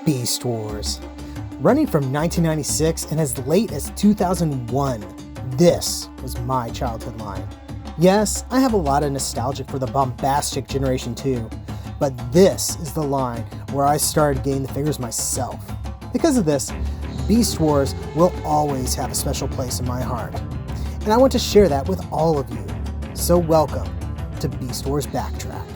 Beast Wars. Running from 1996 and as late as 2001, this was my childhood line. Yes, I have a lot of nostalgia for the bombastic Generation 2, but this is the line where I started getting the figures myself. Because of this, Beast Wars will always have a special place in my heart, and I want to share that with all of you. So welcome to Beast Wars Backtrack.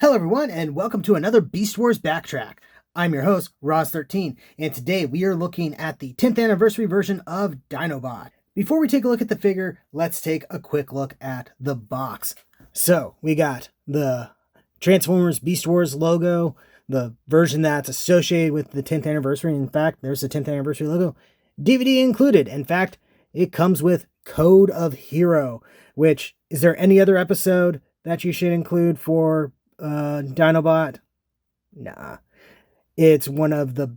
Hello everyone, and welcome to another Beast Wars Backtrack. I'm your host, Roz13, and today we are looking at the 10th anniversary version of Dinobot. Before we take a look at the figure, let's take a quick look at the box. So, we got the Transformers Beast Wars logo, the version that's associated with the 10th anniversary. In fact, there's the 10th anniversary logo. DVD included. In fact, it comes with Code of Hero, which, is there any other episode that you should include for Dinobot? Nah. It's one of the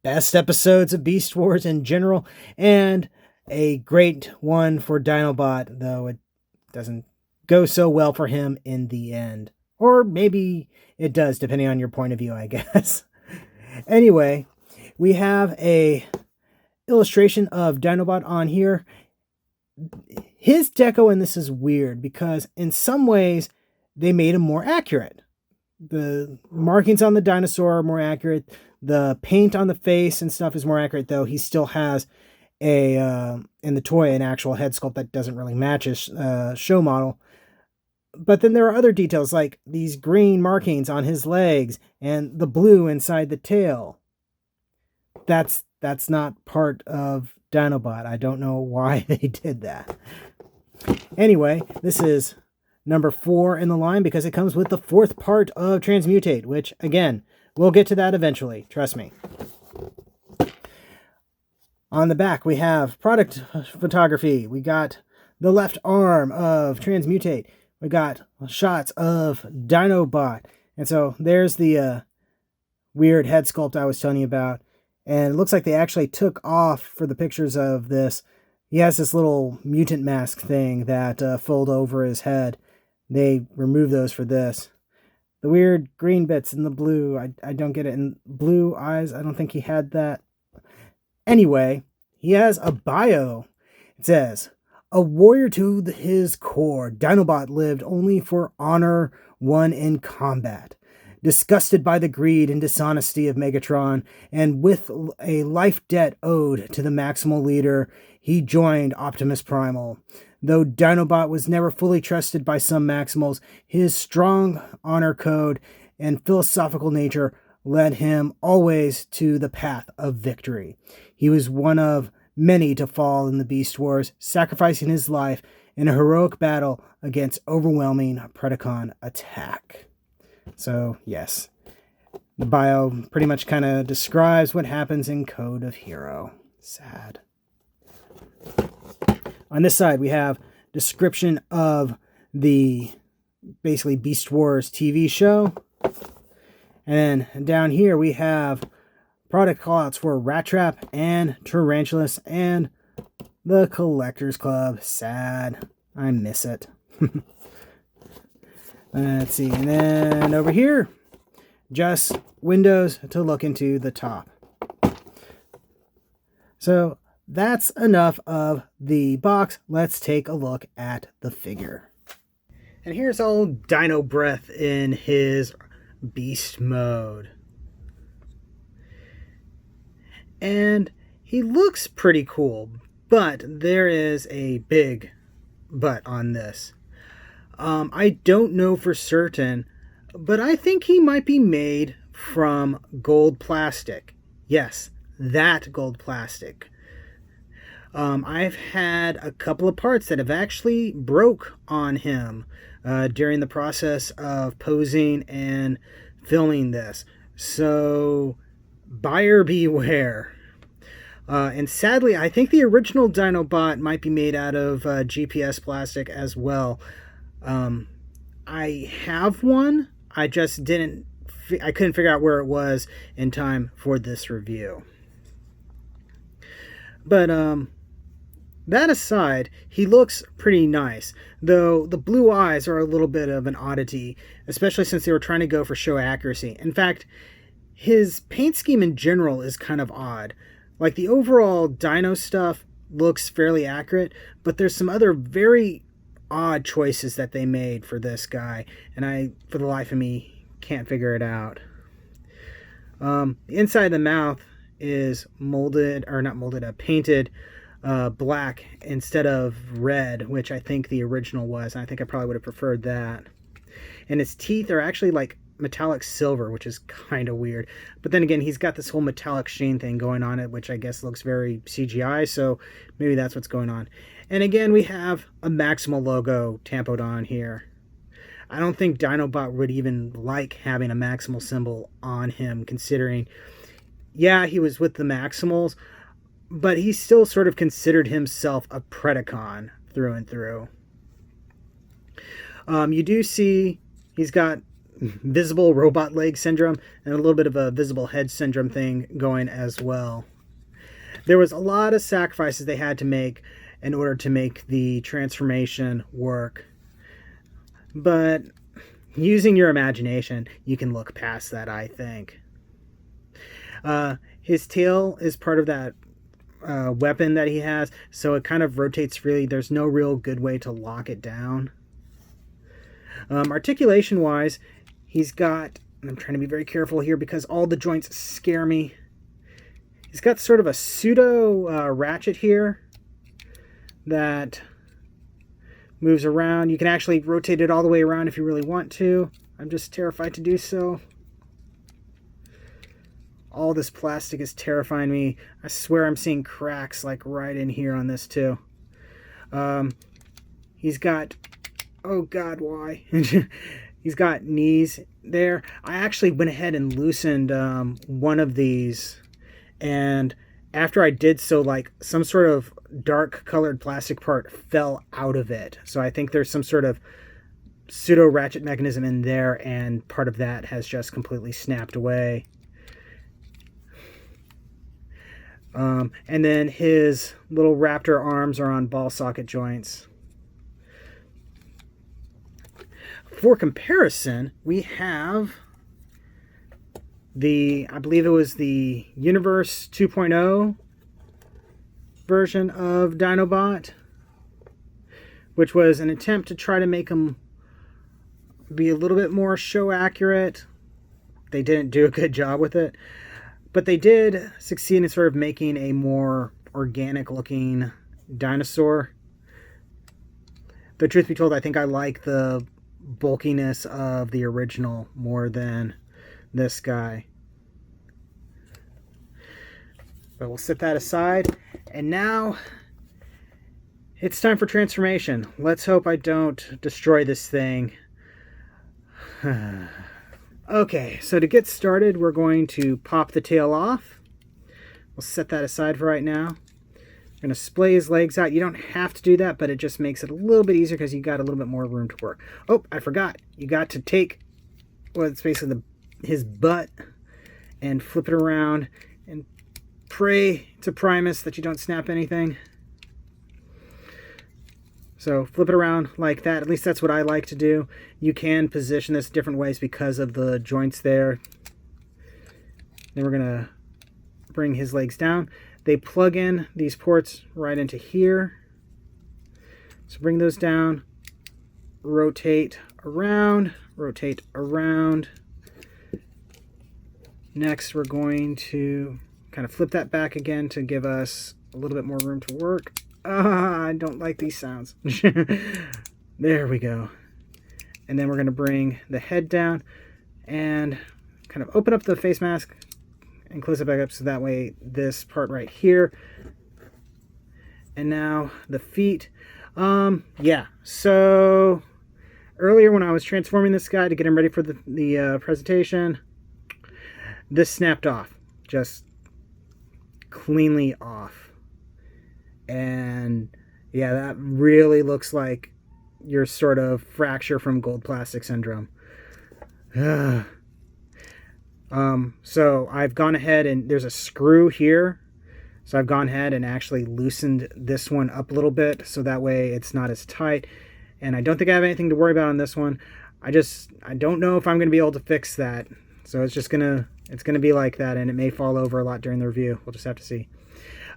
best episodes of Beast Wars in general, and a great one for Dinobot, though it doesn't go so well for him in the end. Or maybe it does, depending on your point of view, I guess. Anyway, we have a illustration of Dinobot on here. His deco in this is weird, because in some ways, they made him more accurate. The markings on the dinosaur are more accurate. The paint on the face and stuff is more accurate, though he still has in the toy, an actual head sculpt that doesn't really match his show model. But then there are other details, like these green markings on his legs and the blue inside the tail. That's not part of Dinobot. I don't know why they did that. Anyway, this is number 4 in the line because it comes with the 4th part of Transmutate, which, again, we'll get to that eventually. Trust me. On the back, we have product photography. We got the left arm of Transmutate. We got shots of Dinobot. And so there's the weird head sculpt I was telling you about. And it looks like they actually took off for the pictures of this. He has this little mutant mask thing that fold over his head. They removed those for this. The weird green bits in the blue, I don't get it. And blue eyes, I don't think he had that. Anyway, he has a bio. It says, a warrior to his core, Dinobot lived only for honor won in combat. Disgusted by the greed and dishonesty of Megatron, and with a life debt owed to the Maximal leader, he joined Optimus Primal. Though Dinobot was never fully trusted by some Maximals, his strong honor code and philosophical nature led him always to the path of victory. He was one of many to fall in the Beast Wars, sacrificing his life in a heroic battle against overwhelming Predacon attack. So, yes, the bio pretty much kind of describes what happens in Code of Hero. Sad. On this side, we have description of the, basically, Beast Wars TV show. And then down here, we have product callouts for Rat Trap and Tarantulas and the Collectors Club. Sad. I miss it. Let's see. And then over here, just windows to look into the top. So that's enough of the box. Let's take a look at the figure. And here's old Dino Breath in his beast mode. And he looks pretty cool, but there is a big but on this. I don't know for certain, but I think he might be made from gold plastic. Yes, that gold plastic. I've had a couple of parts that have actually broke on him during the process of posing and filming this. So, buyer beware. And sadly, I think the original Dinobot might be made out of GPS plastic as well. I have one. I just I couldn't figure out where it was in time for this review. But that aside, he looks pretty nice, though the blue eyes are a little bit of an oddity, especially since they were trying to go for show accuracy. In fact, his paint scheme in general is kind of odd. Like, the overall dino stuff looks fairly accurate, but there's some other very odd choices that they made for this guy, and I, for the life of me, can't figure it out. The inside of the mouth is molded, or not molded, painted black instead of red, which I think the original was, and I think I probably would have preferred that. And his teeth are actually like metallic silver, which is kind of weird. But then again, he's got this whole metallic sheen thing going on it, which I guess looks very CGI, so maybe that's what's going on. And again, we have a Maximal logo tampoed on here. I don't think Dinobot would even like having a Maximal symbol on him, considering, yeah, he was with the Maximals, but he still sort of considered himself a Predacon through and through. You do see he's got visible robot leg syndrome and a little bit of a visible head syndrome thing going as well. There was a lot of sacrifices they had to make in order to make the transformation work. But using your imagination, you can look past that, I think. His tail is part of that weapon that he has, so it kind of rotates freely. There's no real good way to lock it down. Articulation wise, he's got, and I'm trying to be very careful here because all the joints scare me, he's got sort of a pseudo ratchet here that moves around. You can actually rotate it all the way around if you really want to. I'm just terrified to do so. All this plastic is terrifying me. I swear I'm seeing cracks like right in here on this too. He's got, oh God, why? He's got knees there. I actually went ahead and loosened one of these, and after I did so, like, some sort of dark colored plastic part fell out of it. So I think there's some sort of pseudo ratchet mechanism in there, and part of that has just completely snapped away. And then his little raptor arms are on ball socket joints. For comparison, we have the, I believe it was the Universe 2.0 version of Dinobot, which was an attempt to try to make him be a little bit more show accurate. They didn't do a good job with it, but they did succeed in sort of making a more organic looking dinosaur. The truth be told, I think I like the bulkiness of the original more than this guy. But we'll set that aside. And now it's time for transformation. Let's hope I don't destroy this thing. Okay, so to get started, we're going to pop the tail off. We'll set that aside for right now. We're going to splay his legs out. You don't have to do that, but it just makes it a little bit easier because you got a little bit more room to work. Oh, I forgot. You got to take, well, it's basically his butt and flip it around and pray to Primus that you don't snap anything. So flip it around like that. At least that's what I like to do. You can position this different ways because of the joints there. Then we're going to bring his legs down. They plug in these ports right into here. So bring those down, rotate around, rotate around. Next, we're going to kind of flip that back again to give us a little bit more room to work. I don't like these sounds. There we go. And then we're going to bring the head down and kind of open up the face mask and close it back up so that way this part right here. And now the feet. Yeah, so earlier when I was transforming this guy to get him ready for the presentation, this snapped off, just cleanly off. And yeah, that really looks like your sort of fracture from gold plastic syndrome. So I've gone ahead and there's a screw here So I've gone ahead and actually loosened this one up a little bit so that way it's not as tight. And I don't think I have anything to worry about on this one. I don't know if I'm going to be able to fix that. So it's going to be like that, and it may fall over a lot during the review. We'll just have to see.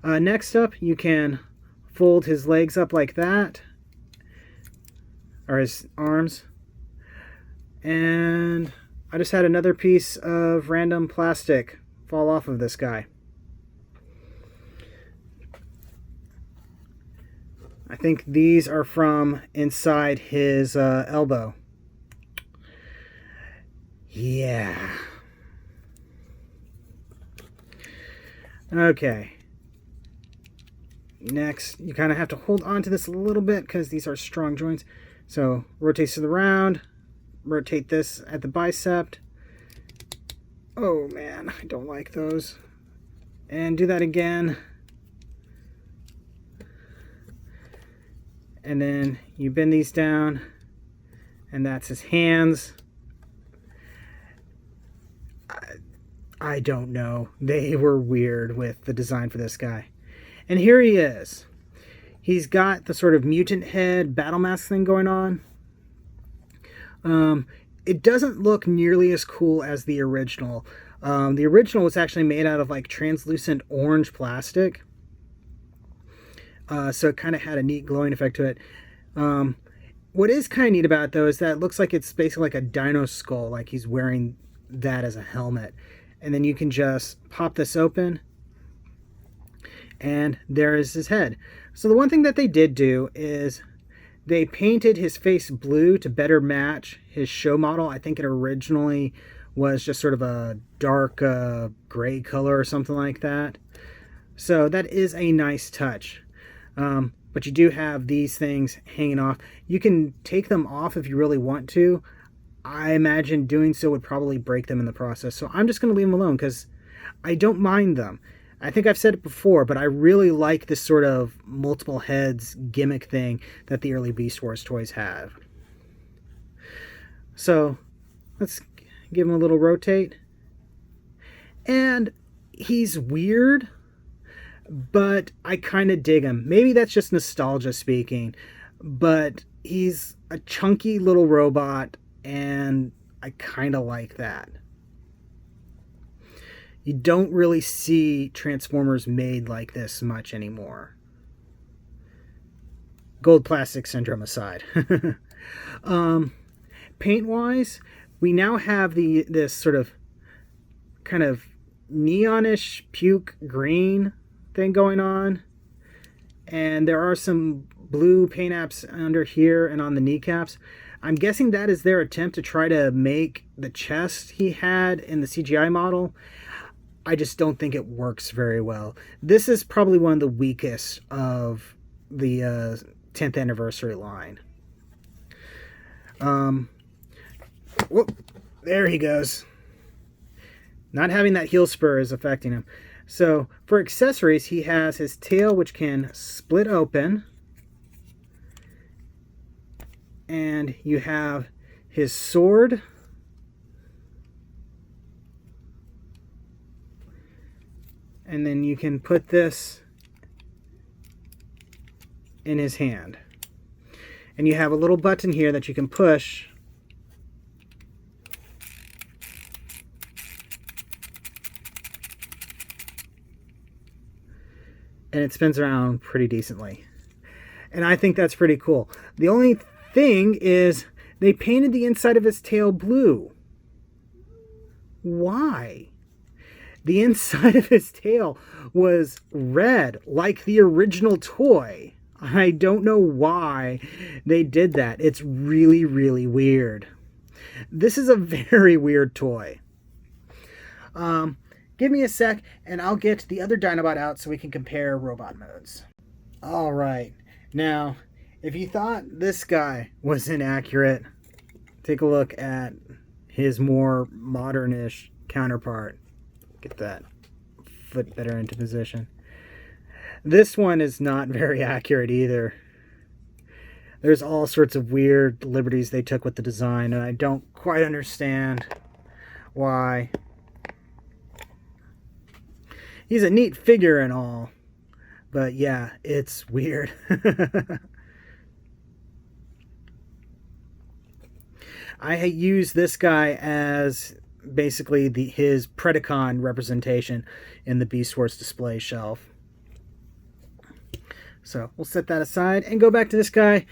Next up, you can fold his legs up like that, or his arms. And I just had another piece of random plastic fall off of this guy. I think these are from inside his elbow. Yeah. Okay. Next, you kind of have to hold on to this a little bit because these are strong joints. So rotate to the round, rotate this at the bicep. Oh man, I don't like those. And do that again. And then you bend these down, and that's his hands. I don't know. They were weird with the design for this guy. And here he is. He's got the sort of mutant head battle mask thing going on. It doesn't look nearly as cool as the original. The original was actually made out of like translucent orange plastic. So it kind of had a neat glowing effect to it. What is kind of neat about it, though, is that it looks like it's basically like a dino skull, like he's wearing that as a helmet. And then you can just pop this open, and there is his head. So the one thing that they did do is they painted his face blue to better match his show model. I think it originally was just sort of a dark gray color or something like that. So that is a nice touch. But you do have these things hanging off. You can take them off if you really want to. I imagine doing so would probably break them in the process. So I'm just going to leave them alone because I don't mind them. I think I've said it before, but I really like this sort of multiple heads gimmick thing that the early Beast Wars toys have. So let's give him a little rotate. And he's weird, but I kind of dig him. Maybe that's just nostalgia speaking, but he's a chunky little robot, and I kind of like that. You don't really see Transformers made like this much anymore. Gold plastic syndrome aside. Paint-wise, we now have this sort of kind of neonish puke green thing going on. And there are some blue paint apps under here and on the kneecaps. I'm guessing that is their attempt to try to make the chest he had in the CGI model. I just don't think it works very well. This is probably one of the weakest of the 10th anniversary line. Whoop, there he goes. Not having that heel spur is affecting him. So for accessories, he has his tail, which can split open. And you have his sword. And then you can put this in his hand. And you have a little button here that you can push. And it spins around pretty decently. And I think that's pretty cool. The only thing is they painted the inside of his tail blue. Why? The inside of his tail was red, like the original toy. I don't know why they did that. It's really, really weird. This is a very weird toy. Give me a sec, and I'll get the other Dinobot out so we can compare robot modes. All right. Now, if you thought this guy was inaccurate, take a look at his more modern-ish counterpart. Get that foot better into position. This one is not very accurate either. There's all sorts of weird liberties they took with the design, and I don't quite understand why. he's a neat figure and all. But yeah, it's weird. I use this guy as basically his Predacon representation in the Beast Wars display shelf. So we'll set that aside and go back to this guy.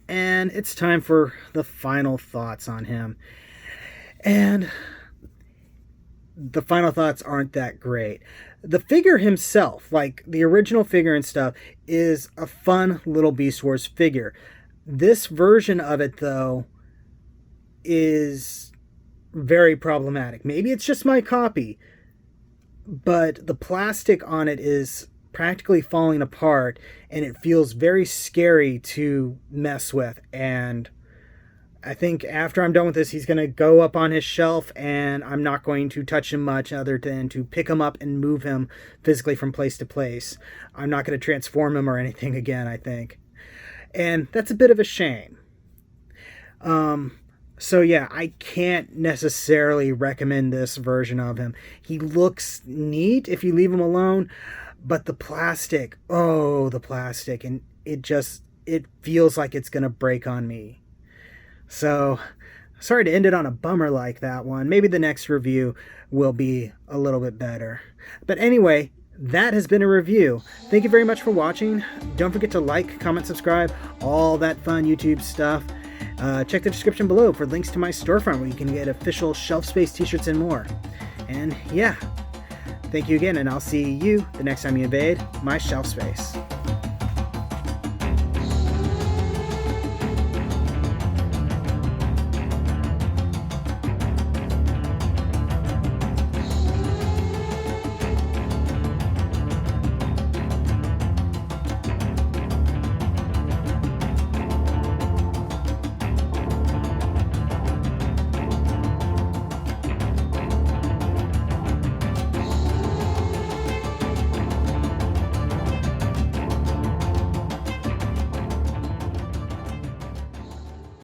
And it's time for the final thoughts on him. And the final thoughts aren't that great. The figure himself, like the original figure and stuff, is a fun little Beast Wars figure. This version of it, though, is very problematic. Maybe it's just my copy, but the plastic on it is practically falling apart, and it feels very scary to mess with. And I think after I'm done with this, he's going to go up on his shelf, and I'm not going to touch him much other than to pick him up and move him physically from place to place. I'm not going to transform him or anything again, I think. And that's a bit of a shame. So yeah, I can't necessarily recommend this version of him. He looks neat if you leave him alone, but the plastic, oh, the plastic, and it feels like it's going to break on me. So, sorry to end it on a bummer like that one. Maybe the next review will be a little bit better. But anyway, that has been a review. Thank you very much for watching. Don't forget to like, comment, subscribe, all that fun YouTube stuff. Check the description below for links to my storefront where you can get official shelf space t-shirts and more. And yeah, thank you again, and I'll see you the next time you invade my shelf space.